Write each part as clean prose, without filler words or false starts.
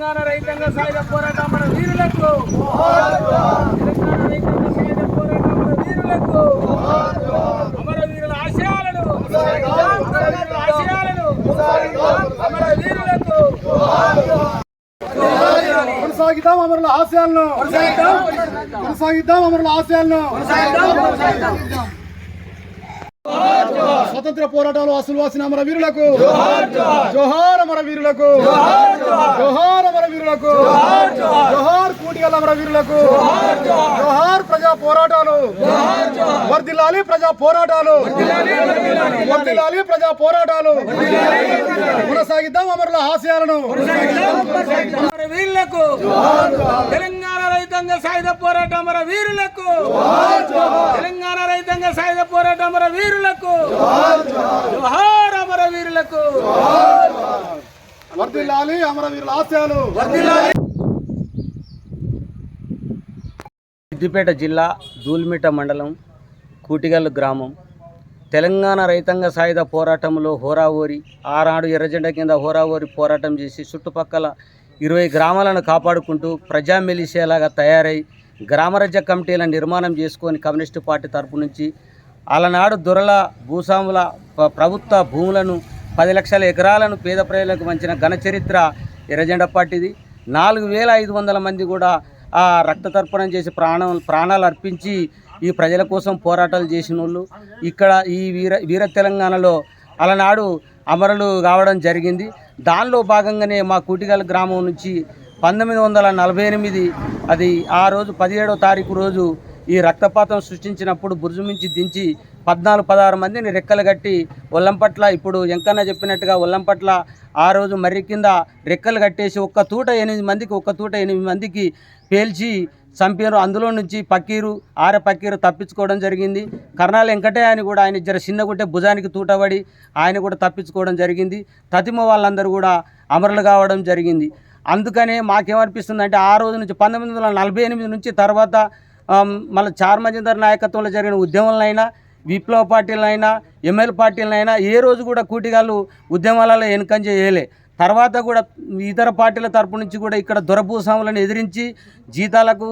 తెలంగాణ రైతాంగ సాయుధ పోరాటం మన వీరులకు, తెలంగాణ రైతాంగ సాయుధ పోరాటం మన వీరులకు, అమరవీరుల ఆశయాలను అమరవీరులకు కొనసాగిద్దాం, అమరుల ఆశయాలను కొనసాగిద్దాం, అమరుల ఆశయాలను. స్వతంత్ర పోరాటాలు అసలు వాసిన అమర వీరులకు జోహార్, అమర వీరులకు జోహార్, అమర వీరులకు జోహార్, కూటిగల అమర వీరులకు జోహార్. ప్రజా పోరాటాలు వర్ధిల్లాలి, ప్రజా పోరాటాలు వర్ధిల్లాలి, ప్రజా పోరాటాలు కొనసాగిద్దాం, అమరుల ఆశయాలను. వీరులకు తెలంగాణ రైతాంగ సాయుధ పోరాటం అమర వీరులకు, తెలంగాణ రైతాంగ సాయుధ పోరాటం అమర వీరులకు జోహార్, అమర వీరులకు వర్ధిల్లాలి, అమరవీరుల ఆశయాలు. సిద్దిపేట జిల్లా దూల్మిట మండలం కూటిగల్లు గ్రామం తెలంగాణ రైతాంగ సాయుధ పోరాటంలో హోరావోరి ఆనాడు ఎర్రజెండా కింద హోరావోరి పోరాటం చేసి చుట్టుపక్కల 20 గ్రామాలను కాపాడుకుంటూ ప్రజా మిలిషియాలాగా తయారై గ్రామరాజ్య కమిటీల నిర్మాణం చేసుకొని కమ్యూనిస్టు పార్టీ తరపు నుంచి అలనాడు దొరల భూస్వాముల ప్రభుత్వ భూములను 10 లక్షల ఎకరాలను పేద ప్రజలకు మంచిన ఘనచరిత్ర ఎర్రజెండా పార్టీది. 4500 మంది కూడా ఆ రక్తతర్పణం చేసి ప్రాణాలు అర్పించి ఈ ప్రజల కోసం పోరాటాలు చేసిన వాళ్ళు ఇక్కడ ఈ వీర తెలంగాణలో అలనాడు అమరులు కావడం జరిగింది. దానిలో భాగంగానే మా కూటిగల్ గ్రామం నుంచి 1948 అది ఆ రోజు 17వ తారీఖు రోజు ఈ రక్తపాతం సృష్టించినప్పుడు బురుజు మించి దించి 14-16 మందిని రెక్కలు కట్టి ఒల్లంపట్ల, ఇప్పుడు ఎంకన్న చెప్పినట్టుగా ఒల్లంపట్ల ఆ రోజు మర్రి కింద రెక్కలు కట్టేసి ఒక్క తూట 8 మందికి పేల్చి చంపారు. అందులో నుంచి ఆర పక్కీరు తప్పించుకోవడం జరిగింది. కర్నాల వెంకటే అని కూడా ఆయన జర చిన్నగుంటే భుజానికి తూటబడి ఆయన కూడా తప్పించుకోవడం జరిగింది. తతిమ వాళ్ళందరూ కూడా అమరులు కావడం జరిగింది. అందుకనే మాకేమనిపిస్తుందంటే ఆ రోజు నుంచి 1948 నుంచి తర్వాత మళ్ళీ చార్ మజీందర్ నాయకత్వంలో జరిగిన ఉద్యమాలైనా విప్లవ పార్టీలైనా ఎంఎల్ పార్టీలైనా ఏ రోజు కూడా కూటిగాళ్ళు ఉద్యమాలలో వెనుకంజ చేయలే. తర్వాత కూడా ఇతర పార్టీల తరపు నుంచి కూడా ఇక్కడ దొరభూస్వాములను ఎదిరించి జీతాలకు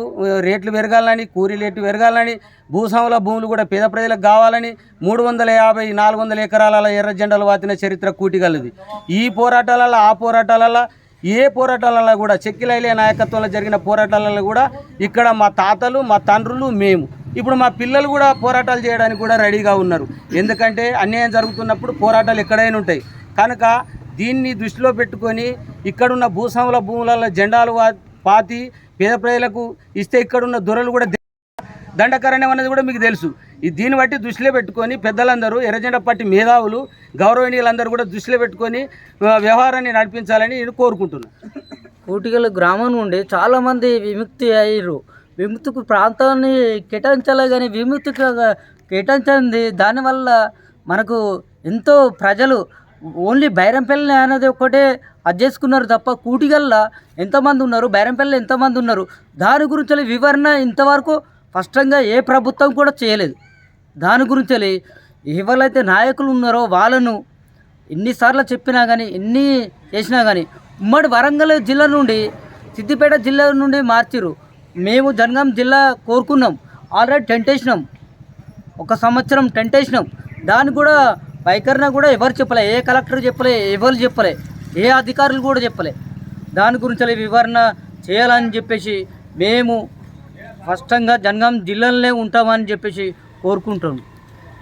రేట్లు పెరగాలని, కూలీ రేట్లు పెరగాలని, భూస్వాముల భూములు కూడా పేద ప్రజలకు కావాలని 350-400 ఎకరాల ఎర్ర జెండాలు వాతిన చరిత్ర కూటిగలది. ఈ పోరాటాలలో ఆ పోరాటాలలో ఏ పోరాటాలలో కూడా చెక్కిలైలే నాయకత్వంలో జరిగిన పోరాటాలలో కూడా ఇక్కడ మా తాతలు, మా తండ్రులు, మేము ఇప్పుడు మా పిల్లలు కూడా పోరాటాలు చేయడానికి కూడా రెడీగా ఉన్నారు. ఎందుకంటే అన్యాయం జరుగుతున్నప్పుడు పోరాటాలు ఎక్కడైనా ఉంటాయి కనుక దీన్ని దృష్టిలో పెట్టుకొని ఇక్కడున్న భూస్వాముల భూములలో జెండాలు పాతి పేద ప్రజలకు ఇస్తే ఇక్కడున్న దొరలు కూడా దండకారణ్యం అనేది కూడా మీకు తెలుసు. దీన్ని బట్టి దృష్టిలో పెట్టుకొని పెద్దలందరూ ఎర్రజెండా పార్టీ మేధావులు గౌరవనీయులందరూ కూడా దృష్టిలో పెట్టుకొని వ్యవహారాన్ని నడిపించాలని నేను కోరుకుంటున్నాను. కూటిగల్ గ్రామం నుండి చాలామంది విముక్తి అయ్యారు. విముక్తికి ప్రాంతాన్ని కేటాయించాలి కానీ విముక్తికి కేటాయించింది దానివల్ల మనకు ఎంతో ప్రజలు ఓన్లీ బైరంపల్లి అనేది ఒకటే అది చేసుకున్నారు తప్ప కూటిగల్ల ఎంతమంది ఉన్నారు, బైరంపల్లి ఎంతమంది ఉన్నారు దాని గురించి వివరణ ఇంతవరకు స్పష్టంగా ఏ ప్రభుత్వం కూడా చేయలేదు. దాని గురించి ఎవరైతే నాయకులు ఉన్నారో వాళ్ళను ఎన్నిసార్లు చెప్పినా కానీ ఎన్ని చేసినా కానీ ఉమ్మడి వరంగల్ జిల్లా నుండి సిద్దిపేట జిల్లా నుండి మార్చిరు. మేము జనగాం జిల్లా కోరుకున్నాం, ఆల్రెడీ టెంట్ వేసినాం, 1 సంవత్సరం టెంట్ వేసినాం. దానికి కూడా వైఖరిన కూడా ఎవరు చెప్పలే, ఏ కలెక్టర్ చెప్పలే, ఎవరు చెప్పలే, ఏ అధికారులు కూడా చెప్పలే. దాని గురించి వివరణ చేయాలని చెప్పేసి మేము స్పష్టంగా జనగాం జిల్లాలోనే ఉంటామని చెప్పేసి కోరుకుంటాం.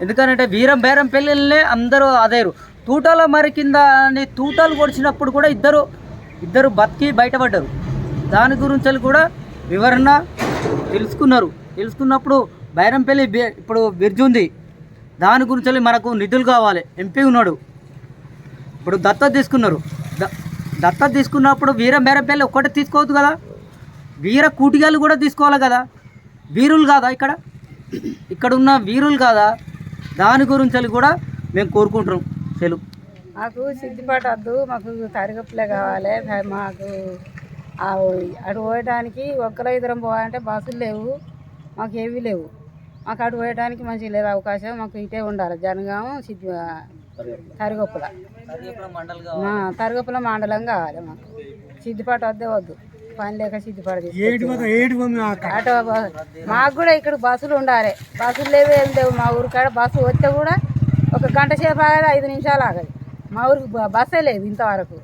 ఎందుకంటే బైరంపల్లినే అందరూ అదేరు తూటాల మరి కింద అని తూటాలు పొడిచినప్పుడు కూడా ఇద్దరు బతికి బయటపడ్డారు. దాని గురించి కూడా వివరణ తెలుసుకున్నప్పుడు బైరంపల్లి ఇప్పుడు బ్రిడ్జ్ ఉంది, దాని గురించి మనకు నిధులు కావాలి. ఎంపీ ఉన్నాడు, ఇప్పుడు దత్తత తీసుకున్నారు. దత్తత తీసుకున్నప్పుడు బైరంపల్లి ఒక్కటే తీసుకోవద్దు కదా, వీర కూటిగాళ్ళు కూడా తీసుకోవాలి కదా. వీరులు కాదా ఇక్కడ ఉన్న వీరులు కాదా? దాని గురించి కూడా మేము కోరుకుంటున్నాం. సెలవు. మాకు సిద్దిపేట వద్దు, మాకు తరిగప్పులే కావాలి. మాకు అటు పోయడానికి 1-2 పోవాలంటే బస్సులు లేవు, మాకు ఏవి లేవు. మాకు అటు పోయడానికి మంచిగా లేదు అవకాశం. మాకు ఇటే ఉండాలి జనగాం తరిగొప్పల మండలం కావాలి మాకు. సిద్దిపాటు వద్దే వద్దు, పని లేక సిద్దిపాటు ఆటో మాకు కూడా ఇక్కడ బస్సులు ఉండాలి. బస్సులు లేవు, ఏం లేవు. మా ఊరి కాడ బస్సు వస్తే కూడా ఒక గంట సేపు ఆగదు, 5 నిమిషాలు ఆగదు. మా ఊరికి బస్సే లేదు ఇంతవరకు.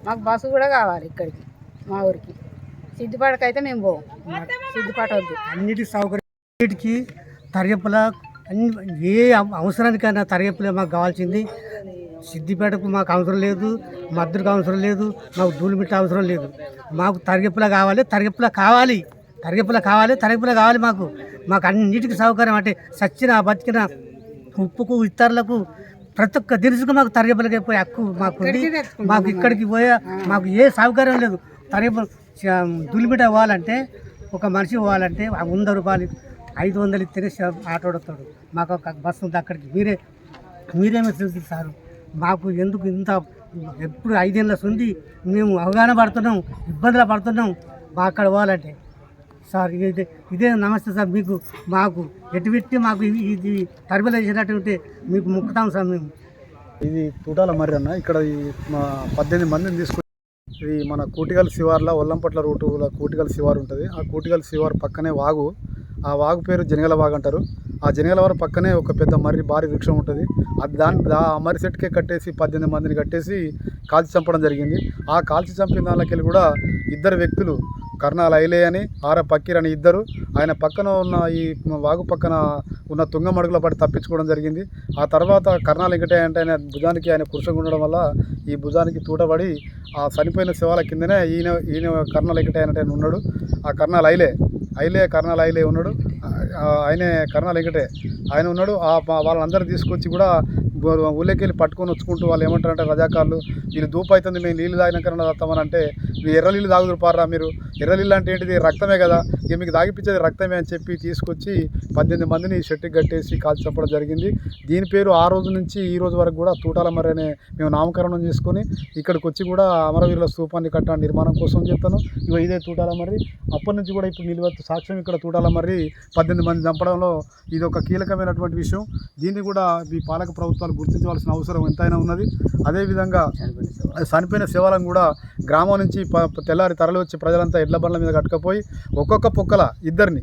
మాకు బస్సు కూడా కావాలి ఇక్కడికి, మా ఊరికి. సిద్దిపాటుకి అయితే మేము పోం, సిద్దిపాటు వద్దు. అన్నిటి సౌకర్యానికి తరగపుల ఏ అవసరానికైనా తరగపులే మాకు కావాల్సింది. సిద్దిపేటకు మాకు అవసరం లేదు, మద్దతుకు అవసరం లేదు, మాకు ధూళిమిట్ట అవసరం లేదు. మాకు తరగపుల కావాలి, తరగపుల కావాలి, తరగపుల కావాలి, తరగపుల కావాలి. మాకు అన్నిటికీ సౌకర్యం అంటే సచ్చిన బతికిన ఉప్పుకు ఇతరులకు ప్రతి ఒక్క దినుసుకు మాకు తరగపులకి పోయే హక్కు మాకు ఉంది. మాకు ఇక్కడికి పోయే మాకు ఏ సౌకర్యం లేదు. తరగపుల ధూళిమిట్ట పోవాలంటే ఒక మనిషి పోవాలంటే 100 రూపాయలు 500 ఇస్తేనే ఆటోడతాడు. మాకు ఒక బస్సు ఉంది అక్కడికి. మీరేమో చూపిస్తారు మాకు ఎందుకు ఇంత ఎప్పుడు 5 ఏళ్ళ ఉంది మేము అవగాహన పడుతున్నాం, ఇబ్బందులు పడుతున్నాం మాకు అక్కడ పోవాలంటే. సార్ ఇదే నమస్తే సార్, మాకు ఎటు పెట్టి మాకు ఇది తరబిల చేసినట్టుంటే మీకు ముక్కుతాం సార్ మేము. ఇది తూటాల మర్రి అన్న. ఇక్కడ మా 18 మందిని తీసుకుని ఇది మన కూటిగల్ శివార్ల ఒల్లంపట్ల రూటుల కూటిగల్ శివారు ఉంటుంది. ఆ కూటిగల్ శివారు పక్కనే వాగు, ఆ వాగు పేరు జనగల వాగు అంటారు. ఆ జనగల వారు పక్కనే ఒక పెద్ద మర్రి భారీ వృక్షం ఉంటుంది. అది ఆ మర్రి చెట్టుకే కట్టేసి 18 మందిని కట్టేసి కాల్చి చంపడం జరిగింది. ఆ కాల్చి చంపిన దానికెళ్ళి కూడా 2 వ్యక్తులు, కర్నాల ఐలే అని ఆర పక్కీర్ అని 2, ఆయన పక్కన ఉన్న ఈ వాగు పక్కన ఉన్న తుంగమడుగుల పడి తప్పించుకోవడం జరిగింది. ఆ తర్వాత కర్నాల వెంకటయ్య అంటే ఆయన భుజానికి ఆయన కుర్చగా ఉండడం వల్ల ఈ భుజానికి తూటపడి ఆ చనిపోయిన శివాల కిందనే ఈయన కర్నాల వెంకటయ్య అంటే ఉన్నాడు. ఆ కర్నాల ఐలే కర్నాల ఐలే ఉన్నాడు, ఆయనే కర్నాల వెంకటయ్య ఆయన ఉన్నాడు. వాళ్ళందరూ తీసుకొచ్చి కూడా ఊళ్ళోకి వెళ్ళి పట్టుకొని వచ్చుకుంటూ వాళ్ళు ఏమంటారంటే రజాకారులు వీళ్ళు దూపు అవుతుంది, మేము నీళ్ళు తాగినాకన్నా తాగుతామని అంటే మీరు ఎర్ర నీళ్ళు తాగుదురు పారా, మీరు ఎర్ర నీళ్ళు అంటే ఏంటిది రక్తమే కదా, ఇక మీకు తాగిపించేది రక్తమే అని చెప్పి తీసుకొచ్చి 18 మందిని చెట్టుకి కట్టేసి కాల్చి చంపడం జరిగింది. దీని పేరు ఆ రోజు నుంచి ఈ రోజు వరకు కూడా తూటాల మర్రి అనే మేము నామకరణం చేసుకొని ఇక్కడికి వచ్చి కూడా అమరవీరుల స్తూపాన్ని కట్టడం నిర్మాణం కోసం చెప్తాను. ఇదే తూటాల మర్రి. అప్పటి నుంచి కూడా ఇప్పుడు నిలువెత్తు సాక్ష్యం ఇక్కడ తూటాల మర్రి 18 మంది చంపడంలో ఇది ఒక కీలకమైనటువంటి విషయం. దీన్ని కూడా ఈ పాలక ప్రభుత్వాలు గుర్తించవలసిన అవసరం ఎంతైనా ఉన్నది. అదేవిధంగా చనిపోయిన శవాలను కూడా గ్రామం నుంచి తెల్లారి తరలి వచ్చి ప్రజలంతా ఎడ్ల బండ్ల మీద కట్టుకపోయి ఒక్కొక్క పొక్కల ఇద్దరిని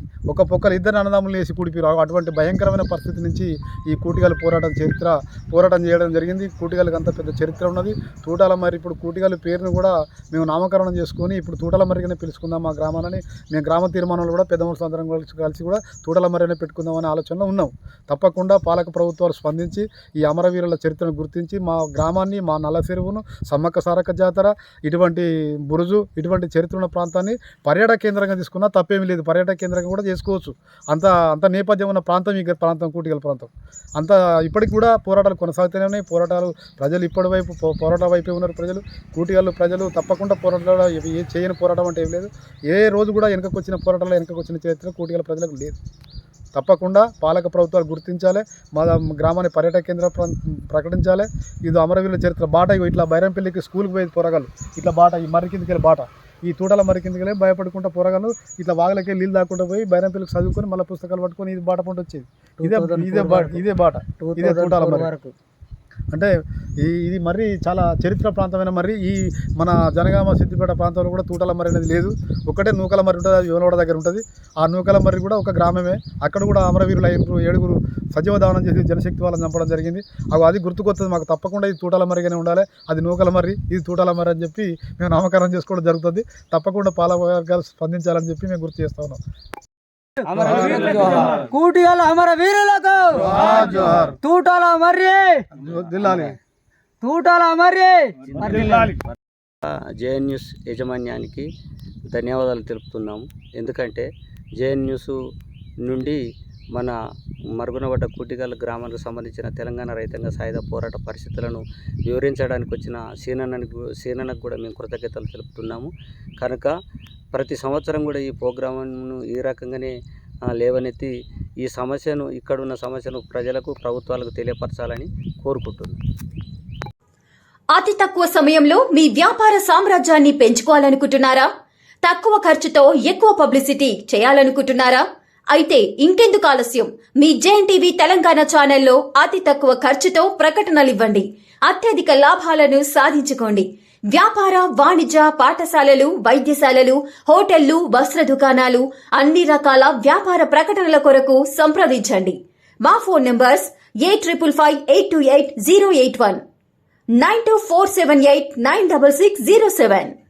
అన్నదమ్ములు వేసి కూడిపిరు. అటువంటి భయంకరమైన పరిస్థితి నుంచి ఈ కూటిగల్ పోరాటం చేయడం జరిగింది. కూటిగల్కి అంత పెద్ద చరిత్ర ఉన్నది. తూటాల మర్రి ఇప్పుడు కూటిగల్ పేరును కూడా మేము నామకరణం చేసుకొని ఇప్పుడు తూటాల మర్రిగానే పిలుచుకుందాం మా గ్రామాన్ని. మేము గ్రామ తీర్మానంలో కూడా పెద్ద మనుషులు అందరం కలిసి కూడా తూటాల మర్రినే పెట్టుకుందామనే ఆలోచనలో ఉన్నాం. తప్పకుండా పాలక ప్రభుత్వాలు స్పందించి ఈ అమరవీరుల చరిత్రను గుర్తించి మా గ్రామాన్ని, మా నల్ల చెరువును, సమ్మక్క సారక్క జాతర, ఇటువంటి బురుజు, ఇటువంటి చరిత్ర ఉన్న ప్రాంతాన్ని పర్యాటక కేంద్రంగా తీసుకున్నా తప్పేమీ లేదు. పర్యాటక కేంద్రంగా కూడా చేసుకోవచ్చు. అంత నేపథ్యం ఉన్న ప్రాంతం ఈ ప్రాంతం కూటిగల్ ప్రాంతం. ఇప్పటికి కూడా పోరాటాలు కొనసాగుతూనే ఉన్నాయి. ప్రజలు ఇప్పటి వైపు పోరాటం వైపే ఉన్నారు. కూటిగల్ ప్రజలు తప్పకుండా పోరాటాలు చేయని పోరాటం అంటే ఏం లేదు. ఏ రోజు కూడా వెనకకు వచ్చిన పోరాటాలు వెనకకు వచ్చిన చరిత్ర కూటిగల్ ప్రజలకు లేదు. తప్పకుండా పాలక ప్రభుత్వాలు గుర్తించాలి. మా గ్రామాన్ని పర్యాటక కేంద్రం ప్రకటించాలి. ఇది అమరవీరుల చరిత్ర బాట. ఇట్లా బైరంపల్లికి స్కూల్కి పోయి పోరగాళ్ళు ఇట్లా బాట, ఈ మర్రి కిందకి వెళ్ళి బాట, ఈ తూటాల మర్రి కిందకి వెళ్ళి భయపడుకుంటా పోరగాళ్ళు ఇట్లా వాగలకి నీళ్ళు దాక్కుంటూ పోయి బైరంపల్లికి చదువుకొని మళ్ళీ పుస్తకాలు పట్టుకొని ఇది బాట పంట వచ్చేది. ఇదే బాట తూటాల మర్రి అంటే ఇది మర్రి చాలా చరిత్ర ప్రాంతమైన మర్రి. ఈ మన జనగామ సిద్దిపేట ప్రాంతంలో కూడా తూటాల మర్రి అనేది లేదు. ఒకటే నూకల మర్రి ఉంటుంది, అది యోనవాడ దగ్గర ఉంటుంది. ఆ నూకల మర్రి కూడా ఒక గ్రామమే. అక్కడ కూడా అమరవీరులు 7 సజీవ దానం చేసి జనశక్తి వాళ్ళని చంపడం జరిగింది. అది గుర్తుకొస్తుంది మాకు. తప్పకుండా ఇది తూటాల మర్రిగానే ఉండాలి. అది నూకల మర్రి, ఇది తూటాల మర్రి అని చెప్పి మేము నామకరణం చేసుకోవడం జరుగుతుంది. తప్పకుండా పాలక వర్గాలు స్పందించాలని చెప్పి మేము గుర్తు చేస్తా ఉన్నాం. కూటిగల్ అమరవీరులకు తూటాల మర్రి, తూటాల మర్రి. జేఎన్ న్యూస్ యాజమాన్యానికి ధన్యవాదాలు తెలుపుతున్నాము. ఎందుకంటే జేఎన్ న్యూస్ నుండి మన మరుగునబడ్డ కూటిగల్ గ్రామానికి సంబంధించిన తెలంగాణ రైతాంగ సాయుధ పోరాట పరిస్థితులను వివరించడానికి వచ్చిన సీనన్నకు కూడా మేము కృతజ్ఞతలు తెలుపుతున్నాము. కనుక ప్రతి సంవత్సరం కూడా ఈ ప్రోగ్రామ్ను ఈ రకంగానే లేవనెత్తి ఈ సమస్యను, ఇక్కడున్న సమస్యను ప్రజలకు, ప్రభుత్వాలకు తెలియపరచాలని కోరుకుంటున్నాను. అతి తక్కువ సమయంలో మీ వ్యాపార సామ్రాజ్యాన్ని పెంచుకోవాలనుకుంటున్నారా? తక్కువ ఖర్చుతో ఎక్కువ పబ్లిసిటీ చేయాలనుకుంటున్నారా? అయితే ఇంకెందుకు ఆలస్యం? మీ జేఎన్టీవీ తెలంగాణ ఛానల్లో అతి తక్కువ ఖర్చుతో ప్రకటనలు ఇవ్వండి. అత్యధిక లాభాలను సాధించుకోండి. వ్యాపార, వాణిజ్య, పాఠశాలలు, వైద్యశాలలు, హోటళ్లు, వస్త్ర దుకాణాలు, అన్ని రకాల వ్యాపార ప్రకటనల కొరకు సంప్రదించండి. మా ఫోన్ నంబర్స్ 8558288081, 9247896607.